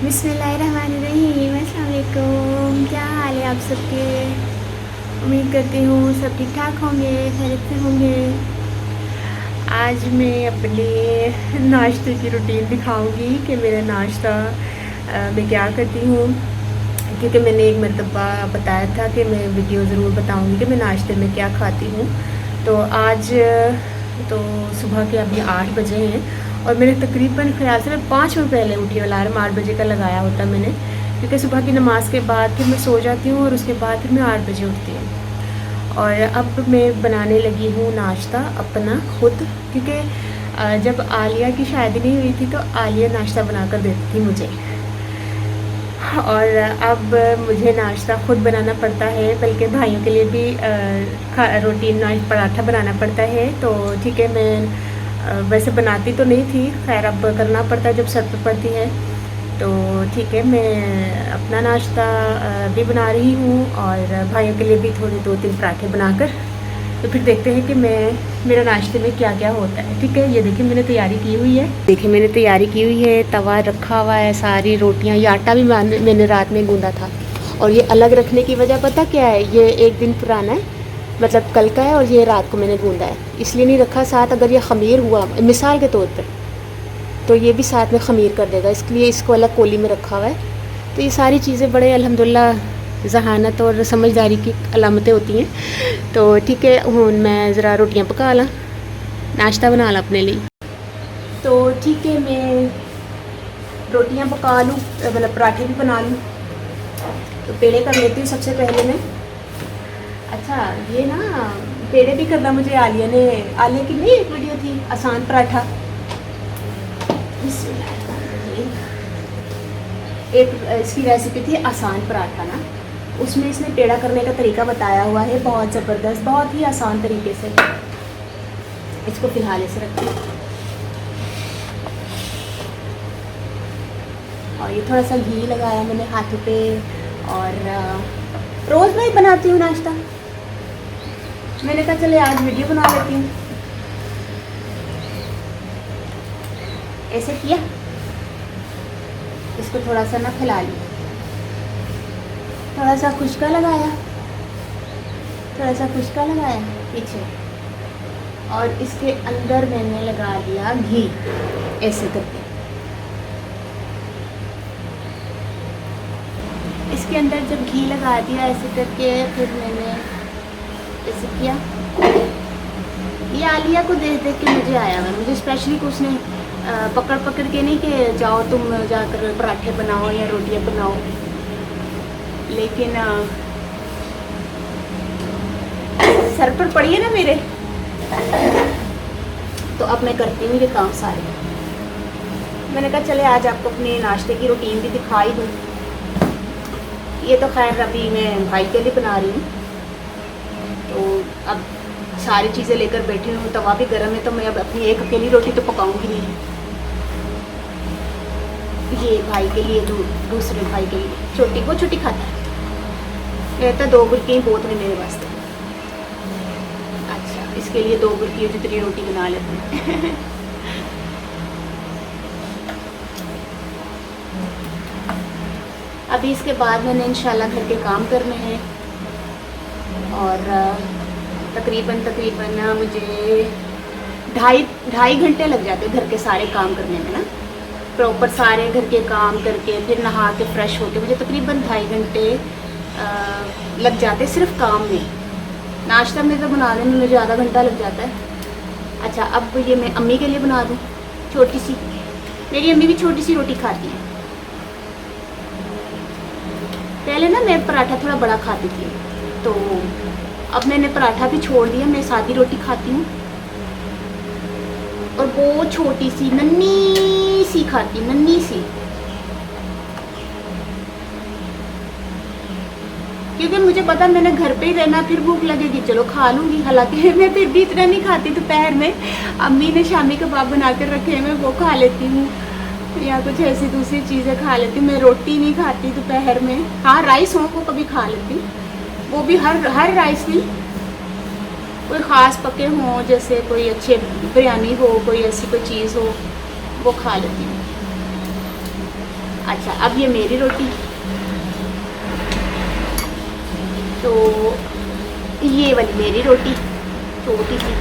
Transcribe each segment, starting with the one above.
बिस्मिल्लाहिर्रहमानिर्रहीम। अस्सलाम वालेकुम। क्या हाल है आप सबके? उम्मीद करती हूँ सब ठीक ठाक होंगे, खैरियत से होंगे। आज मैं अपने नाश्ते की रूटीन दिखाऊंगी कि मेरा नाश्ता मैं क्या करती हूँ, क्योंकि मैंने एक मरतबा बताया था कि मैं वीडियो ज़रूर बताऊंगी कि मैं नाश्ते में क्या खाती हूँ। तो आज तो सुबह के अभी 8 बजे हैं और मेरे तकरीबन ख़्याल से मैं 5 मिनट पहले उठी। अलार्म 8 बजे का लगाया होता मैंने, क्योंकि सुबह की नमाज़ के बाद फिर मैं सो जाती हूँ और उसके बाद फिर मैं 8 बजे उठती हूँ। और अब मैं बनाने लगी हूँ नाश्ता अपना खुद, क्योंकि जब आलिया की शादी नहीं हुई थी तो आलिया नाश्ता बना कर देती थी मुझे, और अब मुझे नाश्ता खुद बनाना पड़ता है, बल्कि भाइयों के लिए भी रोटी पराठा बनाना पड़ता है। तो ठीक है, मैं वैसे बनाती तो नहीं थी, खैर अब करना पड़ता है जब सर पे पड़ती है। तो ठीक है, मैं अपना नाश्ता भी बना रही हूँ और भाइयों के लिए भी थोड़े 2-3 पराठे बनाकर, तो फिर देखते हैं कि मेरा नाश्ते में क्या क्या होता है। ठीक है, ये देखिए मैंने तैयारी की हुई है, देखिए मैंने तैयारी की हुई है, तवा रखा हुआ है, सारी रोटियां, ये आटा भी मैंने रात में गूंदा था। और ये अलग रखने की वजह पता क्या है, ये 1 दिन पुराना है, मतलब कल का है, और ये रात को मैंने गूंदा है, इसलिए नहीं रखा साथ। अगर ये ख़मीर हुआ मिसाल के तौर पर, तो ये भी साथ में ख़मीर कर देगा, इसलिए इसको अलग कोली में रखा हुआ है। तो ये सारी चीज़ें बड़े अल्हम्दुलिल्लाह जहानत और समझदारी की अलामतें होती हैं। तो ठीक है, हूँ मैं ज़रा रोटियां पका ला, नाश्ता बना ला अपने लिए। तो ठीक है, मैं रोटियां पका लूँ, मतलब पराठे भी बना लूँ। तो पेड़े कर लेती हूँ सबसे पहले मैं। अच्छा, ये ना पेड़े भी करना मुझे आलिया की नहीं एक वीडियो थी, आसान पराठा, एक इसकी रेसिपी थी आसान पराठा ना, उसमें इसने पेड़ा करने का तरीका बताया हुआ है, बहुत ज़बरदस्त, बहुत ही आसान तरीके से। इसको फिलहाल ऐसे रखते हैं और ये थोड़ा सा घी लगाया मैंने हाथों पे। और रोज़ मैं बनाती हूँ नाश्ता, मैंने कहा चले आज वीडियो बना लेती हूँ। ऐसे किया, इसको थोड़ा सा ना फैला लिया, थोड़ा सा खुशका लगाया, थोड़ा सा खुशका लगाया पीछे, और इसके अंदर मैंने लगा दिया घी ऐसे करके। इसके अंदर जब घी लगा दिया ऐसे करके, फिर मैंने ऐसे किया। ये आलिया को देख देख के मुझे आया हुआ, मुझे स्पेशली कुछ ने पकड़ पकड़ के नहीं कि जाओ तुम जाकर पराठे बनाओ या रोटियां बनाओ, लेकिन सर पर पड़ी है ना मेरे, तो अब मैं करती हूँ ये काम सारे। मैंने कहा चले आज आपको अपने नाश्ते की रूटीन भी दिखा ही दूँ। ये तो खैर अभी मैं भाई के लिए बना रही हूँ, तो अब सारी चीज़ें लेकर बैठी हूँ, तवा भी गर्म है, तो मैं अब अपनी एक अकेली रोटी तो पकाऊंगी नहीं। ये भाई के लिए, दूसरे भाई के लिए, वो छोटी खाता है, कहता 2 बुरकी बहुत है मेरे वास्ते। अच्छा, इसके लिए 2 बुरकी जितनी रोटी बना लेते हैं। अभी इसके बाद मैंने इंशाल्लाह घर के काम करने हैं, और तकरीबन मुझे ढाई घंटे लग जाते हैं घर के सारे काम करने में ना, प्रॉपर सारे घर के काम करके फिर नहा के फ्रेश होके मुझे तकरीबन 2.5 घंटे लग जाते सिर्फ काम में। नाश्ता में तो बनाने में मुझे आधा घंटा लग जाता है। अच्छा, अब ये मैं अम्मी के लिए बना दूँ छोटी सी, मेरी अम्मी भी छोटी सी रोटी खाती है। पहले ना मैं पराठा थोड़ा बड़ा खाती थी, तो अब मैंने पराठा भी छोड़ दिया, मैं सादी रोटी खाती हूँ, और वो छोटी सी नन्ही सी खाती, नन्ही सी, क्योंकि मुझे पता मैंने घर पे ही रहना, फिर भूख लगेगी चलो खा लूँगी। हालांकि मैं फिर भी इतना नहीं खाती दोपहर में, अम्मी ने शामी कबाब बना कर रखे हैं, मैं वो खा लेती हूँ, या कुछ ऐसी दूसरी चीज़ें खा लेती हूँ। मैं रोटी नहीं खाती दोपहर में, हाँ राइस हो को कभी खा लेती हूँ, वो भी हर राइस नहीं, कोई ख़ास पके हों, जैसे कोई अच्छे बिरयानी हो, कोई ऐसी कोई चीज़ हो, वो खा लेती हूँ। अच्छा, अब ये मेरी रोटी, तो ये वाली मेरी रोटी छोटी सी।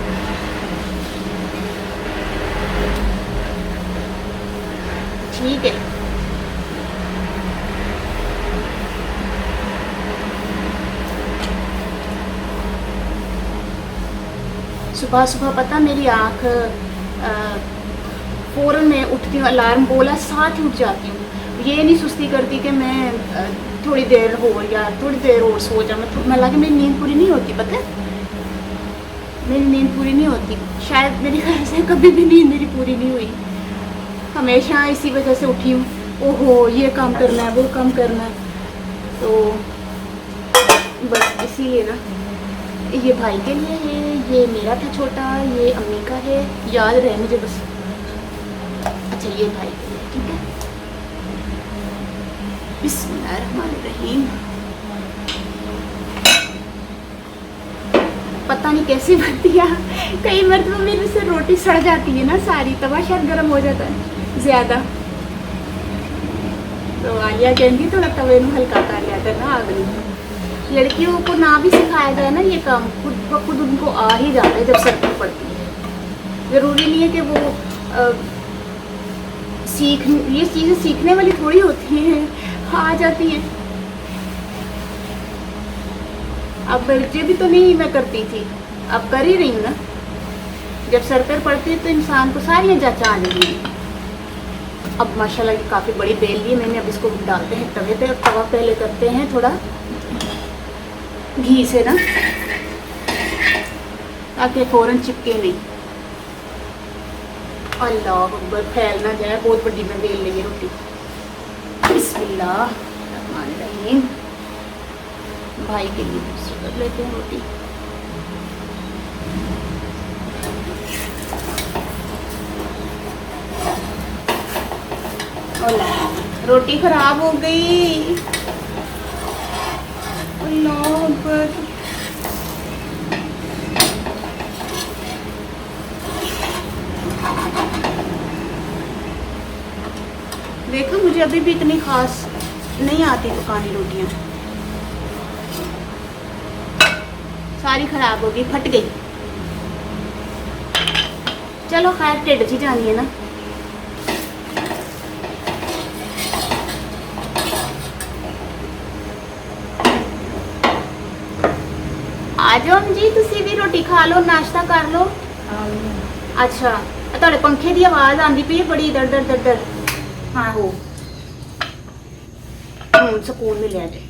ठीक है, सुबह सुबह पता मेरी आँख फ़ौरन मैं उठती हूँ, अलार्म बोला साथ ही उठ जाती हूँ। ये नहीं सुस्ती करती कि मैं थोड़ी देर हो या थोड़ी देर और सो जाऊँ। मैं लगा मेरी नींद पूरी नहीं होती, पता है मेरी नींद पूरी नहीं होती। शायद मेरी ख्याल से कभी भी नींद मेरी पूरी नहीं हुई, हमेशा इसी वजह से उठी हूँ। ओहो ये काम करना है, वो काम करना है, तो बस इसीलिए ना। ये भाई के लिए है, ये मेरा था छोटा, ये अम्मी का है, याद रहे मुझे बस। अच्छा ये भाई के लिए, ठीक है। बिस्मिल्लाहिर्रहमानिर्रहीम। पता नहीं कैसी बनती है, कई मरतबा मेरे से रोटी सड़ जाती है ना सारी, तवा शायद गर्म हो जाता है ज़्यादा। तो आलिया कहती थोड़ा तवे में हल्का कर लिया करना आग नहीं। लड़कियों को ना भी सिखाया जाए ना ये काम, खुद ब खुद उनको आ ही जाता है जब सर पर पड़ती है। ज़रूरी नहीं है कि वो ये चीज़ें सीखने वाली थोड़ी होती हैं, आ जाती हैं। अब बच्चे भी तो नहीं मैं करती थी, अब कर ही रही हूँ ना। जब सर पर पड़ती है तो इंसान को सारी जाँच आ जाती है। अब माशाल्लाह ये काफ़ी बड़ी बेल ली है मैंने, अब इसको डालते हैं तवे पे। तवा पहले करते हैं थोड़ा घी से ना, ताकि फ़ौरन चिपके नहीं। अल्लाह अकबर, फैल ना जाए, बहुत बड़ी मैं बेल ली है रोटी। बिस्मिल्लाहिर्रहमानिर्रहीम। भाई के लिए दूसरी कर लेते हैं रोटी। अल्लाह रोटी खराब हो गई, अल्लाह अकबर। देखो मुझे अभी भी इतनी खास नहीं आती पकानी रोटियां, सारी खराब हो गई, फट गई। चलो खैर, ढिड च जानी है ना। आ जाओ जी, तुसी भी रोटी खा लो, नाश्ता कर लो। अच्छा, तुहाडे पंखे की आवाज़ आती पई है बड़ी, दर दर दर दर। हाँ हो, सुकून मिले जे।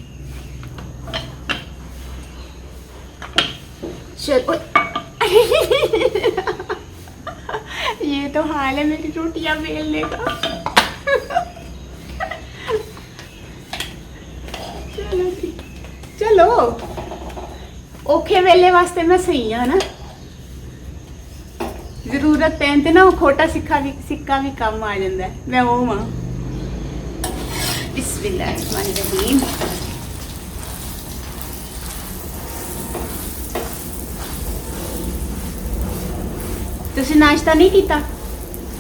चलो ये तो हाल है मेरी रोटियां बेलने का। चलो जी, चलो औखे वेले वास्ते मैं सही हाँ ना। जरूरत पैन ते ना खोटा सिक्का भी काम आ जाता है, मैं वो हाँ। बिस्मिल्लाहिर्रहमानिर्रहीम। तुसी नाश्ता नहीं किया?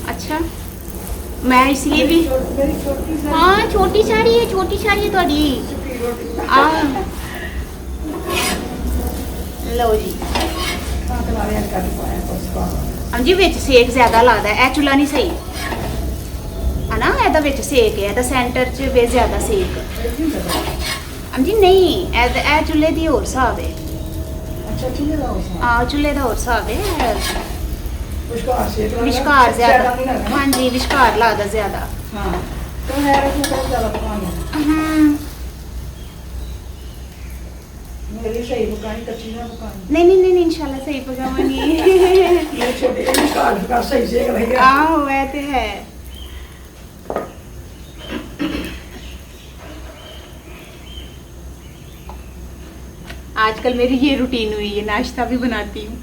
अच्छा, मैं इसलिए भी हाँ छोटी सारी है थोड़ी। लो जी, हाँ जी, विच सेक ज्यादा लगता है, ए चूल्हा नहीं सही है ना, एदा विच सेक है, एदा सेंटर च वे ज्यादा सेक। हाँ जी नहीं, ए चूल्हे दी होर हिसाब है। हाँ चूल्हे दा होर हिसाब है, विशकार ज्यादा। हाँ जी विशकार लगता ज्यादा। नहीं इंशाल्लाह सही पकावांगी। आहो वह तो है। आजकल मेरी ये रूटीन हुई है, नाश्ता भी बनाती हूँ।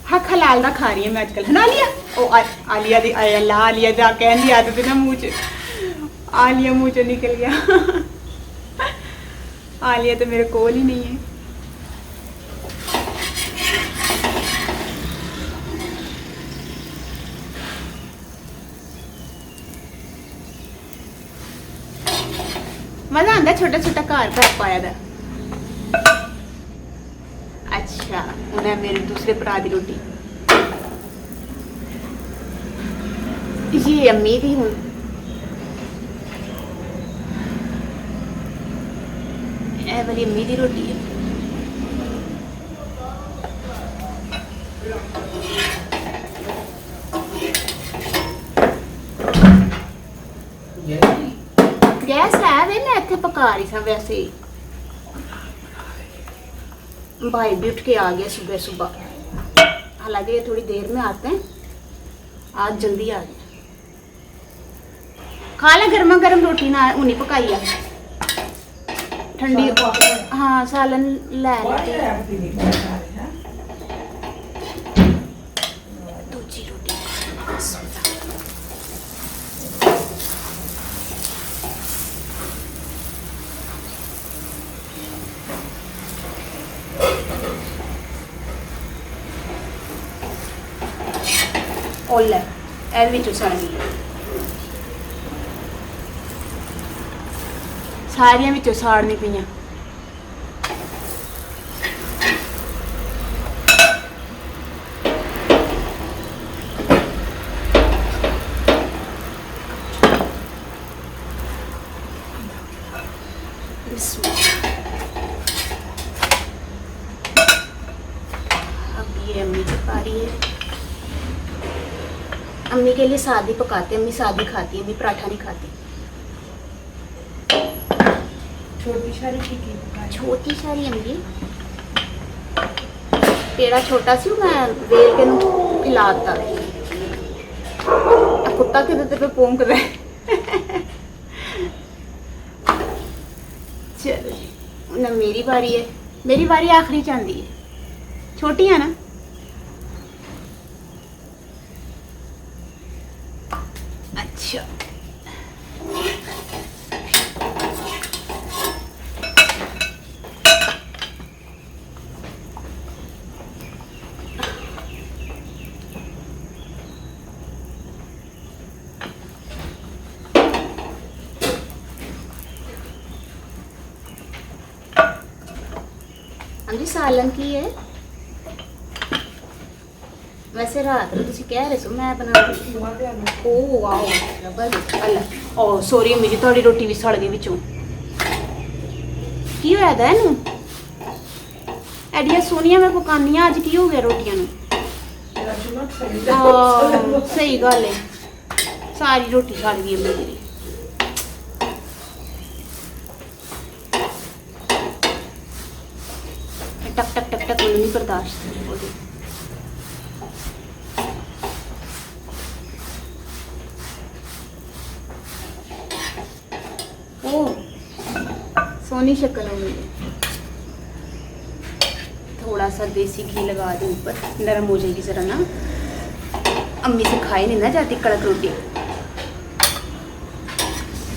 हाँ हलाल ना खा रही है मैं आजकल, है ना आलिया? ओ आलिया दी अल्लाह, आलिया दा कहन दी आदत है ना, मुँह च आलिया मुँह चो निकल गया। आलिया तो मेरे कोल ही नहीं है। मजा आंदा छोटा छोटा घर पाया दा। अच्छा उन्हें मेरे दूसरे भरा दी रोटी ये अम्मी दी हूँ ए वाली अम्मी दी रोटी है। गैस है वे मैं इतने पका रही था वैसे ही भाई भी उठ के आ गया सुबह सुबह हालांकि ये थोड़ी देर में आते हैं आज जल्दी आ गए। खा ले गर्मा गर्म रोटी ना उन्हीं पकाई है ठंडी हाँ सालन लै दूजी रोटी ओले ए विचों सारियां विचों साड़नी पईयां। अब ये अम्मी पका रही है। अम्मी के लिए सादी पकाते, अम्मी सादी खाती है, अम्मी पराठा नहीं खाती। छोटी सारी टिक्की छोटी सारी अम्मी पेड़ा छोटा सी मैं वेल के खिलाता कुत्ता किधर पे पोंक रहा है। चलो ना मेरी बारी है, मेरी बारी आखिरी चांदी है छोटी है ना। अच्छा जी सालन की है वैसे रात को तुसी कह रहे सो मैं बना ओ वाओ जबरदस्त अल्लाह ओ सॉरी मेरी थोड़ी रोटी भी सड़ गई विचों की होया दा इनू एडिया सोनिया मैं पकानी अज की हो गया रोटियां नू सही गल है सारी रोटी सड़ गई मेरी। टक टक टक टक मैंने नहीं बर्दाश्त ओ सोनी शक्ल हो गई। थोड़ा सा देसी घी लगा दे ऊपर नरम हो जाएगी जरा ना। अम्मी से खाई नहीं ना जाती कड़क रोटी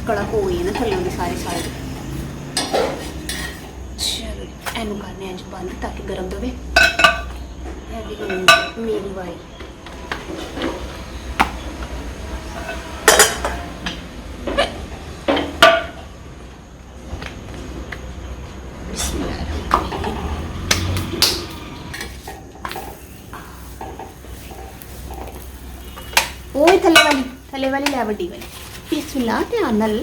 कड़क हो गई है ना थल्लों की सारे साइड। एनू करने अज बंद ताकि गर्म दवे मेरी बारी। ओए थले वाली लै वड्डी वाली बिस्मिल्लाह ध्यान नाल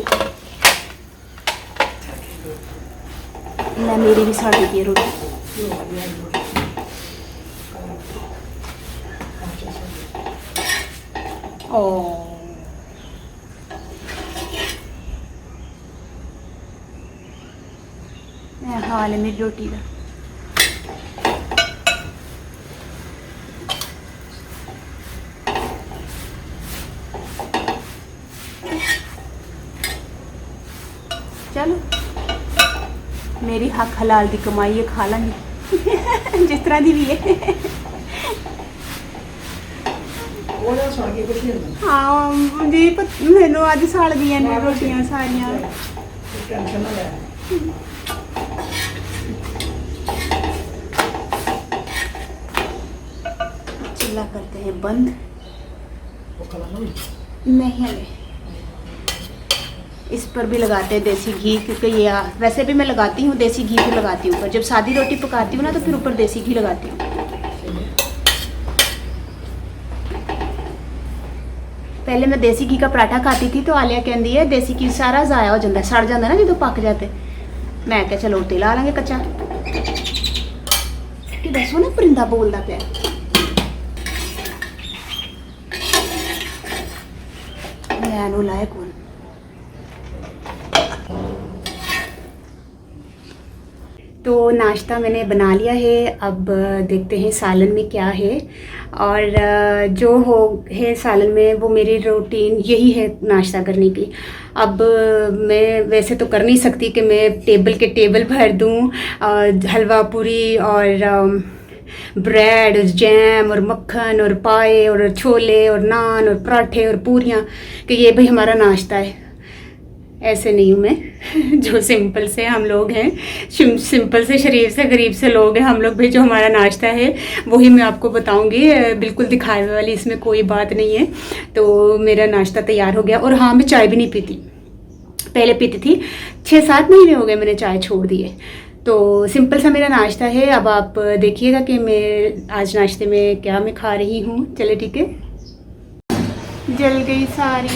मेरी भी सड़ गई रोटी। ओ हाल है मेरी रोटी का। चलो मेरी हक हलाल की कमाई है खा लांगी जिस तरह की भी है। हाँ जी मैनू अज सड़ गई ने रोटियां सारियां। चूल्हा करते हैं बंद नहीं हले इस पर भी लगाते हैं देसी घी, क्योंकि ये वैसे भी मैं लगाती हूँ देसी घी भी लगाती हूँ ऊपर। जब सादी रोटी पकाती हूँ ना तो फिर ऊपर देसी घी लगाती हूँ। पहले मैं देसी घी का पराठा खाती थी तो आलिया कहती है देसी घी सारा ज़ाया हो जाता है, सड़ जाता है ना जो पक जाते। मैं क्या चलो उत्ते ला लांगे कच्चा। कि दसो ना परिंदा बोलता पे मैं लाए कौन। तो नाश्ता मैंने बना लिया है, अब देखते हैं सालन में क्या है। और जो हो है सालन में वो मेरी रूटीन यही है नाश्ता करने की। अब मैं वैसे तो कर नहीं सकती कि मैं टेबल के टेबल भर दूँ हलवा पूरी और ब्रेड और जैम और मक्खन और पाए और छोले और नान और पराठे और पूरियाँ, कि ये भाई हमारा नाश्ता है। ऐसे नहीं हूँ मैं जो सिंपल से हम लोग हैं, सिंपल से शरीफ से गरीब से लोग हैं हम लोग भी। जो हमारा नाश्ता है वही मैं आपको बताऊंगी, बिल्कुल दिखावे वाली इसमें कोई बात नहीं है। तो मेरा नाश्ता तैयार हो गया। और हाँ, मैं चाय भी नहीं पीती, पहले पीती थी, 6-7 महीने हो गए मैंने चाय छोड़ दी है। तो सिंपल सा मेरा नाश्ता है। अब आप देखिएगा कि मैं आज नाश्ते में क्या मैं खा रही हूँ। चले ठीक है। जल गई सारी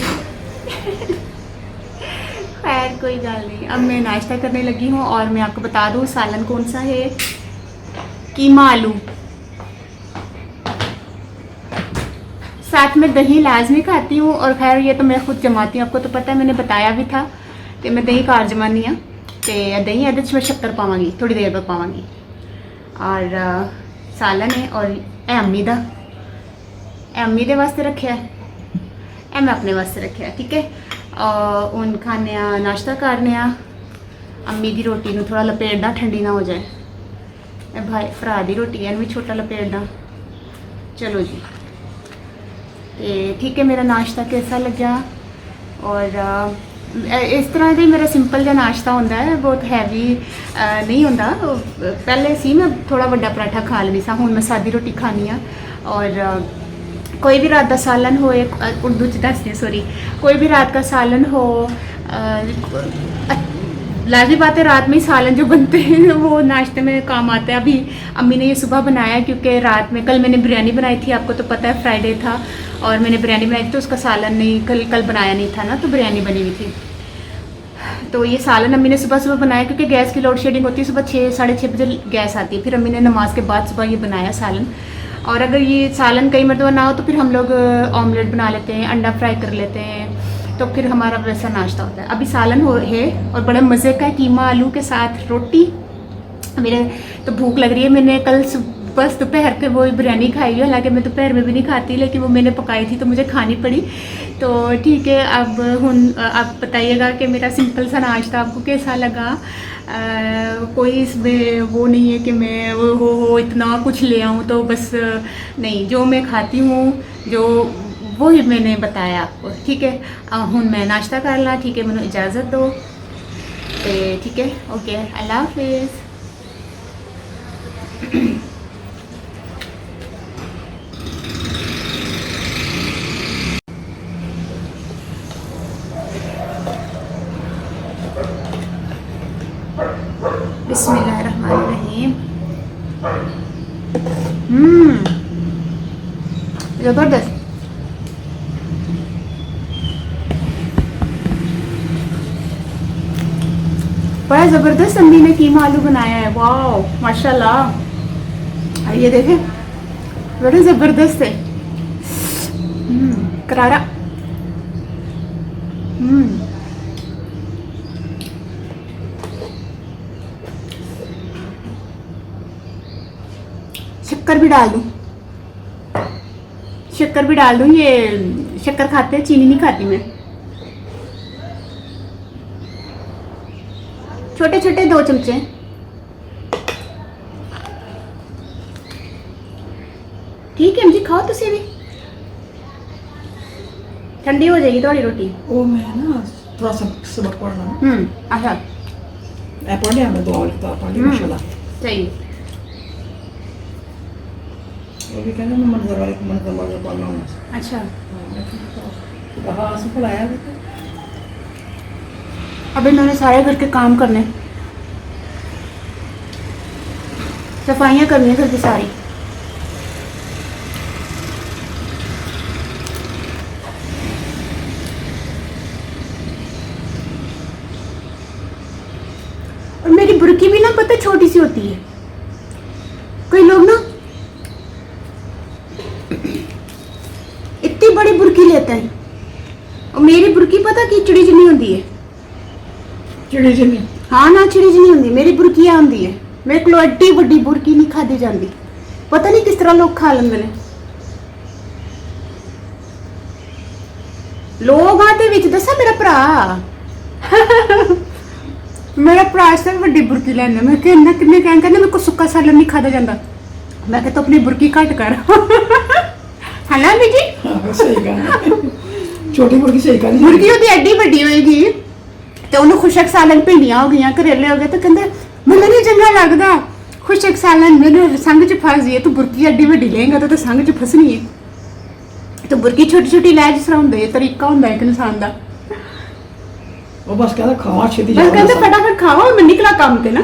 खैर कोई गल नहीं। अब मैं नाश्ता करने लगी हूँ और मैं आपको बता दूँ सालन कौन सा है। कीमा आलू, साथ में दही लाजमी खाती हूँ। और खैर ये तो मैं खुद जमाती हूँ, आपको तो पता है, मैंने बताया भी था कि मैं दही घर जमानी हाँ। तो दही ये मैं शक्कर पावांगी, थोड़ी देर बाद पावांगी। और सालन है और अम्मी दे वास्ते रखे है, मैं अपने वास्ते रखे। ठीक है। और उन खाने नाश्ता करने अम्मी की रोटी में थोड़ा लपेटना, ठंडी ना हो जाए। भाई भरा की रोटी है भी छोटा लपेटना। चलो जी। तो ठीक है, मेरा नाश्ता कैसा लगा। और इस तरह का मेरा सिंपल जहा नाश्ता होता है, बहुत हैवी नहीं होता। पहले सी मैं थोड़ा बड़ा पराठा खा लेनी सा, हुण मैं सादी रोटी खानी हाँ। और कोई भी रात का सालन हो, उर्दू च दसदी सॉरी, कोई भी रात का सालन हो, लाजमी बात है रात में ही सालन जो बनते हैं वो नाश्ते में काम आता है। अभी अम्मी ने ये सुबह बनाया क्योंकि रात में कल मैंने बिरयानी बनाई थी, आपको तो पता है फ्राइडे था और मैंने बिरयानी बनाई थी, तो उसका सालन नहीं कल बनाया नहीं था ना, तो बिरयानी बनी हुई थी। तो ये सालन अम्मी ने सुबह सुबह बनाया क्योंकि गैस की लोड शेडिंग होती है। सुबह 6-6:30 बजे गैस आती है, फिर अम्मी ने नमाज के बाद सुबह ये बनाया सालन। और अगर ये सालन कई मरतबा ना हो तो फिर हम लोग ऑमलेट बना लेते हैं, अंडा फ्राई कर लेते हैं, तो फिर हमारा वैसा नाश्ता होता है। अभी सालन है और बड़े मज़े का कीमा आलू के साथ रोटी। मेरे तो भूख लग रही है। मैंने कल बस दोपहर के वो बिरयानी खाई है, हालांकि मैं दोपहर में भी नहीं खाती, लेकिन वो मैंने पकाई थी तो मुझे खानी पड़ी। तो ठीक है, अब हुन आप बताइएगा कि मेरा सिंपल सा नाश्ता आपको कैसा लगा। कोई इसमें वो नहीं है कि मैं वो हो इतना कुछ ले आऊँ, तो बस नहीं, जो मैं खाती हूँ जो वो ही मैंने बताया आपको। ठीक है, हुन मैं नाश्ता कर ला। ठीक है, मैंने इजाज़त दो। ठीक है, ओके, अल्लाह हाफिज़। बिस्मिल्लाहिर्रहमानिर्रहीम। ज़बरदस्त। बड़ा ज़बरदस्त अम्मी ने कीमा आलू बनाया है। वाह माशाल्लाह। ये देखें, बड़े ज़बरदस्त है, करारा। शक्कर भी डाल दूँ, शक्कर भी डाल दूँ। ये शक्कर खाते हैं, चीनी नहीं खाती मैं। छोटे छोटे 2 चमचे। ठीक है जी, खाओ तुसी भी, ठंडी हो जाएगी थोड़ी रोटी। वो मैं ना थोड़ा सा सबक पढ़ना। अच्छा, मैं पढ़ लिया, मैं दुआ लिखता पढ़ लिया माशाल्लाह। सही। वो भी कहना मैं मंजर वाले को मंजर पढ़ना हूँ। अच्छा, हाँ, सफल आया। अब इन्होंने सारे घर के काम करने, सफाइयाँ करनी है घर की सारी। और मेरी बुरकी भी ना पता छोटी सी होती है, कई लोग ना इतनी बड़ी बुरकी लेते हैं, और मेरी बुरकी पता की चिड़ी जिनी होती है। चिड़ी जिन्नी हाँ ना, चिड़ी जिनी होती है मेरी बुरकी होती है। मेरे को एड्डी बड़ी बुरकी नहीं खादी जाती, पता नहीं किस तरह लोग खा लेंगे ने। लोग आते विच दसा मेरा भरा मेरा भरा इस तरह बड़ी बुरकी लेना। मैं कहना किन्ने कहना मेरे को सुक्का सालन नहीं खादा जाता। मैं कहता अपनी बुरकी घट कर है ना बीजी। हाँ सही गल छोटी मुर्गी सही गल मुर्गी ਉਹਦੀ ਐਡੀ ਵੱਡੀ ਹੋਏਗੀ ਤੇ ਉਹਨੂੰ ਖੁਸ਼ਕ ਸਾਲਨ ਭਿੰਡੀਆਂ ਹੋ ਗਈਆਂ ਕਰੇਲੇ ਹੋ ਗਏ ਤੇ ਕਹਿੰਦੇ ਮੈਨੂੰ ਨਹੀਂ ਚੰਗਾ ਲੱਗਦਾ ਖੁਸ਼ਕ ਸਾਲਨ ਮੈਨੂੰ ਸੰਗ ਚ ਫਸ ਗਈ ਤੂੰ ਬੁਰਕੀ ਐਡੀ ਵੱਡੀ ਲਏਗਾ ਤਾਂ ਸੰਗ ਚ ਫਸਣੀ ਹੈ। ਤੇ ਬੁਰਕੀ ਛੋਟੀ ਛੋਟੀ ਲੈ ਜਿਸ ਤਰ੍ਹਾਂ ਹੁੰਦੇ ਤਰੀਕਾ ਹੁੰਦਾ ਇੱਕ ਇਨਸਾਨ ਦਾ। ਉਹ ਬਸ ਕਹਿੰਦਾ ਖਾਵਾ ਛੇਤੀ ਬਸ ਕਹਿੰਦੇ ਫਟਾਫਟ ਖਾਓ ਮੈਂ ਨਿਕਲਾ ਕੰਮ ਤੇ ਨਾ।